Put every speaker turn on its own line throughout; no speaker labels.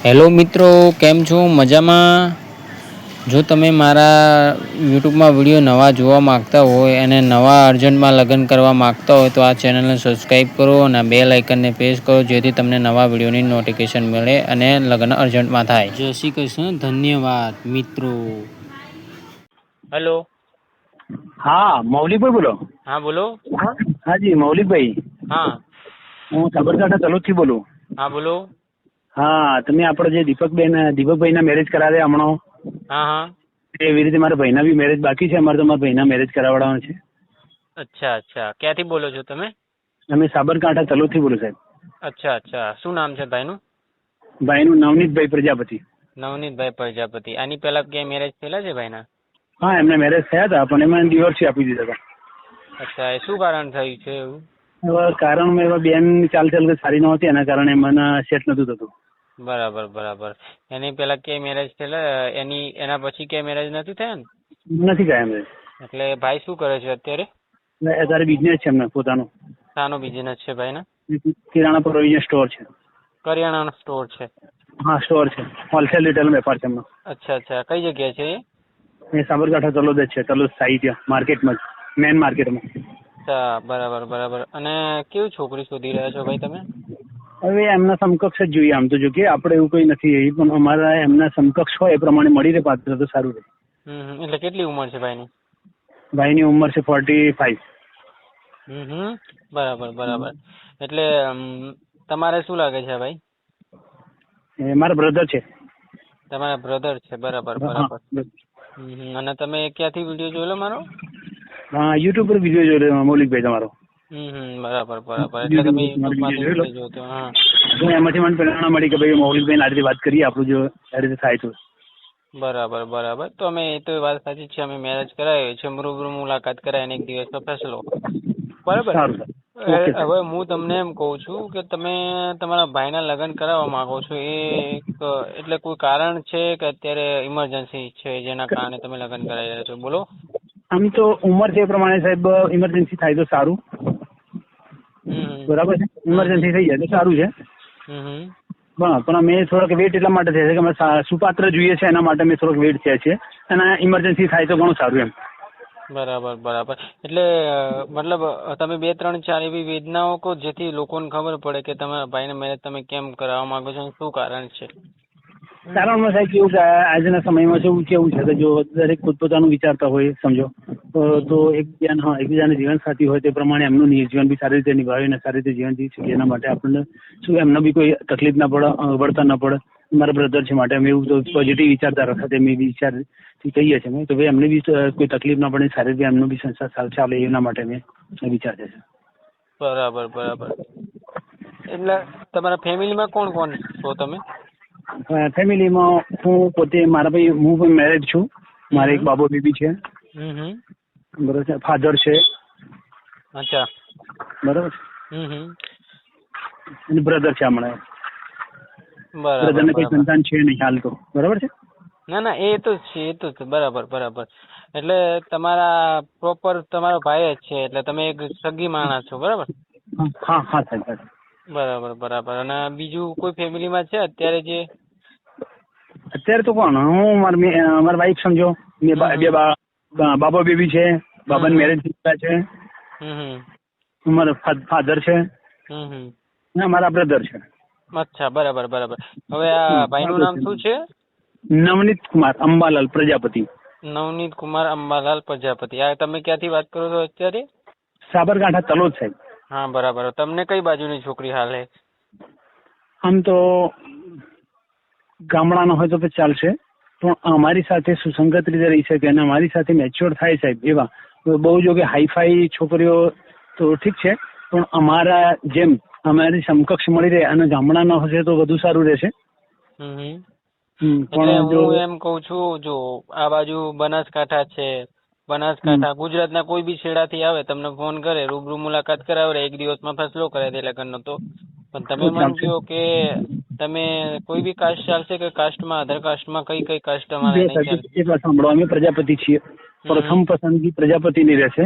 Hello મિત્રો, કેમ છો? મજામાં? જો તમે મારા યુટ્યુબમાં વિડીયો નવા જોવા માગતા હોય અને નવા અર્જન્ટમાં લગ્ન કરવા માગતા હોય તો આ ચેનલને સબસ્ક્રાઈબ કરો અને બેલ આઇકનને પ્રેસ કરો, જેથી તમને નવા વિડીયોની નોટિફિકેશન મળે અને લગ્ન અર્જન્ટમાં થાય. જય શ્રી કૃષ્ણ. ધન્યવાદ મિત્રો. હેલો.
હા, મૌલિકભાઈ બોલો?
હા, બોલો.
હાજી, મૌલિકભાઈ.
હા.
હું સાબરકાંઠા તલોદથી બોલું.
હા, બોલો.
હા, તમે આપણો જે દીપકભાઈના મેરેજ કરાવ્યા હમણાં,
હા હા.
એવી રીતે મારા ભાઈના બી મેરેજ બાકી છે. અમારે તો મારા ભાઈના મેરેજ કરાવડાવવાના છે.
અચ્છા અચ્છા. ક્યાંથી બોલો છો તમે?
અમે સાબરકાંઠા તલોદથી બોલું સાહેબ.
અચ્છા અચ્છા. શું નામ છે ભાઈનું?
ભાઈનું નવનીતભાઈ પ્રજાપતિ.
નવનીતભાઈ પ્રજાપતિ. આની પહેલા ક્યાંય મેરેજ થયેલા છે ભાઈના?
હા, એમને મેરેજ થયા હતા, પણ એમાં ડિવોર્સ આપી દીધા હતા.
અચ્છા, એ શું કારણ થયું છે એવું?
હવે કારણમાં એવા બેન ચાલ સારી નહોતી, એના કારણે મને સેટ નતું થતું.
બરાબર બરાબર. એની પહેલા ક્યાંય મેરેજ થયેલા? એના પછી ક્યાંય મેરેજ નથી થયા ને?
નથી ગયા મેરેજ.
એટલે ભાઈ શું કરે છે અત્યારે?
અત્યારે બિઝનેસ છે એમને પોતાનો.
શાનો બિઝનેસ છે ભાઈના?
કિરાણા પ્રોવિઝન સ્ટોર છે.
કરિયાણાનો સ્ટોર છે?
હા, સ્ટોર છે. હોલસેલ રિટેલ વેપાર છે એમનો.
અચ્છા અચ્છા. કઈ જગ્યાએ છે
એ સાબરકાંઠા તલોદ જ છે. તલોદ સાહિત્ય માર્કેટમાં જ, મેન માર્કેટમાં.
અચ્છા, બરાબર બરાબર. અને કેવી છોકરી શોધી રહ્યા છો ભાઈ તમે?
હવે એમના સમકક્ષ જ જોઈએ. આમ તો જો કે આપણે એવું કઈ નથી, એ પણ અમારા એમના સમકક્ષ હોય એ પ્રમાણે મળી રહે પાત્ર તો સારું રહે.
એટલે કેટલી ઉંમર છે ભાઈની?
ભાઈની ઉંમર છે 45.
બરાબર બરાબર. એટલે તમારે શું લાગે છે ભાઈ?
એ મારા બ્રધર છે.
તમારા બ્રધર છે? બરાબર બરાબર. અને તમે ક્યાંથી વિડીયો જોયેલો મારો?
હા, યુટ્યુબ પર વિડીયો જોયો મૌલિકભાઈ તમારો.
બરાબર બરાબર. એટલે તમે યુટ્યુબમાંથી વિડીયો જોતો? હા.
એમાંથી મને પ્રેરણા મળી કે ભાઈ મૌલિકભાઈ આ રીતે વાત કરીએ, આપણું જો આ રીતે થાય તો.
બરાબર બરાબર. તો અમે એ તો વાત સાચી છે, અમે મેરેજ કરાવીએ છીએ, રૂબરૂ મુલાકાત કરાવીને એક દિવસનો ફેસલો. બરાબર.
સારું સર.
હવે હું તમને એમ કહું છું કે તમે તમારા ભાઈના લગ્ન કરાવવા માંગો છો, એટલે કોઈ કારણ છે કે અત્યારે ઇમરજન્સી છે જેના કારણે તમે લગ્ન કરાવી રહ્યા છો? બોલો.
આમ તો ઉંમર છે એ પ્રમાણે સાહેબ ઇમરજન્સી થાય તો સારું. બરાબર છે. ઇમરજન્સી થઈ જાય તો સારું છે. પણ અમે થોડોક વેટ એટલા માટે થયા છે કે અમે સુપાત્ર જોઈએ છે, એના માટે અમે થોડોક વેટ થયા છે, અને ઇમરજન્સી થાય તો ઘણું સારું એમ.
બરાબર બરાબર. એટલે મતલબ તમે 2-3-4 એવી વેદનાઓ કહો જેથી લોકોને ખબર પડે કે તમારા ભાઈને મેરેજ તમે કેમ કરાવવા માંગો છો, શું કારણ છે?
કારણમાં સાહેબ કેવું કે આજના સમયમાં કેવું છે કે જો દરેક પોતપોતાનું વિચારતા હોય, સમજો તો એકબીજાને જીવન સાથી હોય તે પ્રમાણે એમનું જીવન બી સારી રીતે નિભાવે અને સારી રીતે જીવન જીવી શકે, એના માટે આપણને શું એમને બી કોઈ તકલીફ ના પડે, વળતર ના પડે. મારા બ્રધર છે માટે અમે એવું તો પોઝિટિવ વિચારતા સાથે અમે વિચારથી કહીએ છીએ તો ભાઈ એમને બી કોઈ તકલીફ ના પડે, સારી રીતે એમનો બી સંસાર ચાલે, એના માટે અમે વિચારીએ છીએ.
બરાબર બરાબર. એટલે તમારા ફેમિલીમાં કોણ કોણ છો તમે?
ફેમિલીમાં હું પોતે, મારા ભાઈ, હું પણ મેરેજ છું. મારે એક બાબો બેબી છે. બરોબર છે. ફાધર છે.
અચ્છા.
બરાબર. અને બ્રધર છે હમણાં.
બરાબર
બ્રધરને કઈ સંતાન છે નહીં હાલ તો. બરાબર છે.
ના ના, એ તો છે, એ તો બરાબર બરાબર. એટલે તમારા પ્રોપર તમારો ભાઈ જ છે, એટલે તમે એક સગી માણસ છો, બરાબર?
હા હા સાહેબ.
બરાબર બરાબર. અને બીજું કોઈ ફેમિલીમાં છે અત્યારે જે?
અત્યારે તો કોણ, હું મારા વાઈફ, સમજો, બે બાબા બેબી છે. બાબાને મેરેજ થયા છે. મારા ફાધર છે. મારા બ્રધર છે.
અચ્છા, બરાબર બરાબર. હવે આ ભાઈનું નામ શું છે?
નવનીત કુમાર અંબાલાલ પ્રજાપતિ.
નવનીત કુમાર અંબાલાલ પ્રજાપતિ. આ તમે ક્યાંથી વાત કરો છો અત્યારે?
સાબરકાંઠા તલોદ સાહેબ.
હા, બરાબર. તમને કઈ બાજુની છોકરી હાલે?
આમ તો ગામડાનો હોય તો ચાલશે, પણ અમારી સાથે સુસંગત રીતે રહી શકે અને અમારી સાથે મેચ્યોર થાય સાહેબ, એવા બહુ જો કે હાઈફાઈ છોકરીઓ તો ઠીક છે, પણ અમારા જેમ અમારી સમકક્ષ મળી રહે અને ગામડાનો હશે તો વધુ સારું રહેશે.
એટલે હું એમ કઉ છું, જો આ બાજુ બનાસકાંઠા છે, બનાસકાંઠા ગુજરાતના કોઈ બી છેડાથી આવે, તમને ફોન કરે, રૂબરૂ મુલાકાત કરાવે, એક દિવસમાં ફેસલો કરાવી દે લગ્નનો. તો પણ તમે મને કહો કે તમે કોઈ બી કાસ્ટ ચાલશે કે કાસ્ટમાં, અધર કાસ્ટમાં કઈ કાસ્ટ તમારે નહીં ચાલે?
એક વાત સાંભળો, અમે પ્રજાપતિ છીએ. પ્રથમ પસંદગી પ્રજાપતિની રહેશે.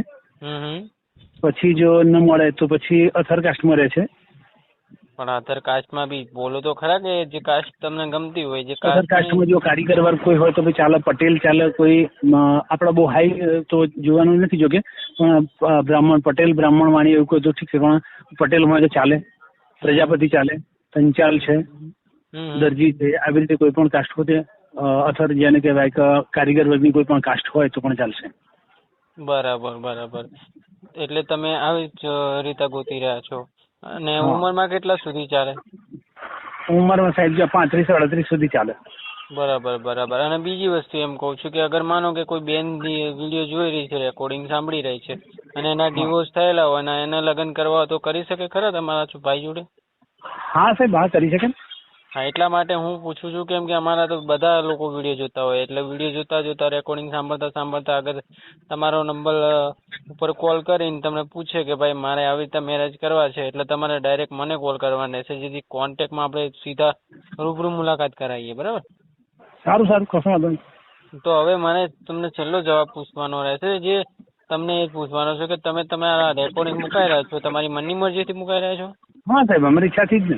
પછી જો ન મળે તો પછી અધર કાસ્ટમાં રહેશે.
પણ અધર કાસ્ટમાં બી બોલો તો ખરા કે જે કાસ્ટ તમને ગમતી હોય, જે
અધર
કાસ્ટ
કાસ્ટમાં જો કારીગર વર્ગ કોઈ હોય તો ભાઈ ચાલે, પટેલ ચાલે, કોઈ આપણા બહુ હાઈ તો જોવાનું નથી જોકે, પણ બ્રાહ્મણ પટેલ બ્રાહ્મણ વાણી એવું કોઈ તો ઠીક છે, પણ પટેલમાં તો ચાલે, પ્રજાપતિ ચાલે, પંચાલ છે, દરજી છે, આવી રીતે કોઈ પણ કાસ્ટ હોય અથર જેને કહેવાય કે કારીગર વર્ગની કોઈ પણ કાસ્ટ હોય તો પણ ચાલશે.
બરાબર બરાબર. એટલે તમે આવી જ રીતે ગોતી રહ્યા છો. અને ઉંમરમાં કેટલા સુધી ચાલે?
ઉંમરમાં સાહેબ 35-38 સુધી ચાલે.
બરાબર બરાબર. અને બીજી વસ્તુ એમ કહું છું કે અગર માનો કે કોઈ બેન વિડીયો જોઈ રહી છે, રેકોર્ડિંગ સાંભળી રહી છે, અને એના ડિવોર્સ થયેલા હોય અને એના લગ્ન કરવા હોય તો કરી શકે ખરા તમારા ભાઈ જોડે?
હા સાહેબ, હા કરી શકે.
હા, એટલા માટે હું પૂછું છું કેમ કે અમારા તો બધા લોકો વિડીયો જોતા હોય, એટલે વિડીયો જોતા જોતા રેકોર્ડિંગ સાંભળતા સાંભળતા અગર તમારો નંબર ઉપર કોલ કરીને તમને પૂછે કે ભાઈ મારે આવી રીતે મેરેજ કરવા છે, એટલે તમારે ડાયરેક્ટ મને કોલ કરવાનો રહેશે, જેથી કોન્ટેક્ટમાં આપણે સીધા રૂબરૂ મુલાકાત કરાવીએ. બરાબર?
સારું સારું, કશો વાંધો નહીં.
તો હવે મને તમને છેલ્લો જવાબ પૂછવાનો રહેશે, જે તમને એ પૂછવાનો છે કે તમે તમારા રેકોર્ડિંગ મુકાઈ રહ્યા છો, તમારી મનની મરજીથી મુકાઈ રહ્યા છો?
હા સાહેબ, અમારી ઈચ્છાથી જ ને,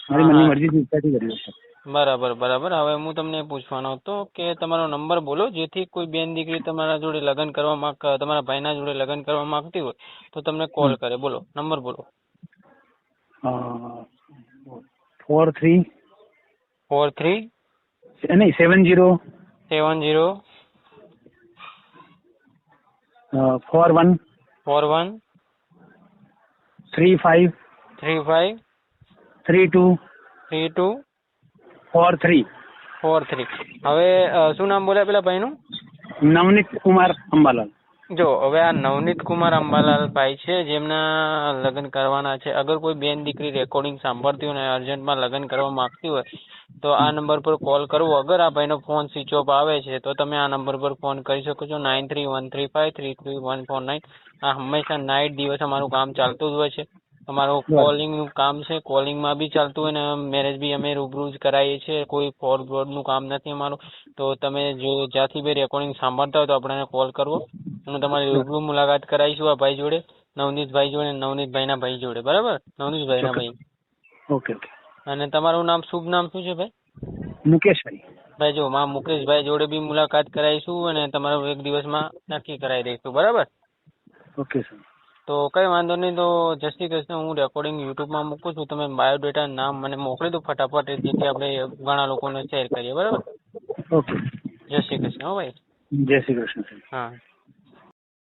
મારી મનની મરજીથી ઈચ્છાથી કર્યું છે.
બરાબર બરાબર. હવે હું તમને એ પૂછવાનો હતો કે તમારો નંબર બોલો, જેથી કોઈ બેન દીકરી તમારા જોડે લગ્ન કરવા તમારા ભાઈના જોડે લગ્ન કરવા માંગતી હોય તો તમને કોલ કરે. બોલો નંબર બોલો.
43
43
નહીં 70
70
41
41
35
35
32
32
43.
હવે શું નામ બોલ્યા પેલા ભાઈનું?
નવનીત કુમાર અંબાલાલ.
જો હવે આ નવનીત કુમાર અંબાલાલ ભાઈ છે, જેમના લગ્ન કરવાના છે. અગર કોઈ બેન દીકરી રેકોર્ડિંગ સાંભળતી હોય ને અર્જન્ટમાં લગ્ન કરવા માંગતી હોય તો આ નંબર પર કોલ કરવો. અગર આ ભાઈનો ફોન સ્વિચ ઓફ આવે છે તો તમે આ નંબર પર ફોન કરી શકો છો, 9313533149. આ હંમેશા નાઇટ દિવસ અમારું કામ ચાલતું જ હોય છે. અમારું કોલિંગનું કામ છે, કોલિંગમાં બી ચાલતું હોય ને મેરેજ બી અમે રૂબરૂ જ કરાવીએ છીએ. કોઈ ફોરવર્ડનું કામ નથી અમારું. તો તમે જો જ્યાંથી બી રેકોર્ડિંગ સાંભળતા હોય તો આપણને કોલ કરવો અને તમારી રૂબરૂ મુલાકાત કરાવીશું આ ભાઈ જોડે, નવનીતભાઈ જોડે, નવનીતભાઈના ભાઈ જોડે. બરાબર? નવનીતભાઈના ભાઈ.
Okay okay.
અને તમારું નામ, શુભ નામ શું છે ભાઈ?
મુકેશભાઈ.
ભાઈ જો માં મુકેશભાઈ જોડે બી મુલાકાત કરાવીશું અને તમારું એક દિવસમાં નક્કી કરાવી દઈશું. બરાબર?
Okay sir.
તો કઈ વાંધો નહીં. તો જય શ્રી કૃષ્ણ. હું રેકોર્ડિંગ યુટ્યુબમાં મૂકું છું. તમે બાયોડેટા નામ મને મોકલી દો ફટાફટ, જેથી આપણે ઘણા લોકોને શેર કરીએ. બરાબર?
ઓકે.
જય શ્રી કૃષ્ણ. હો ભાઈ.
જય શ્રી કૃષ્ણ.
હા.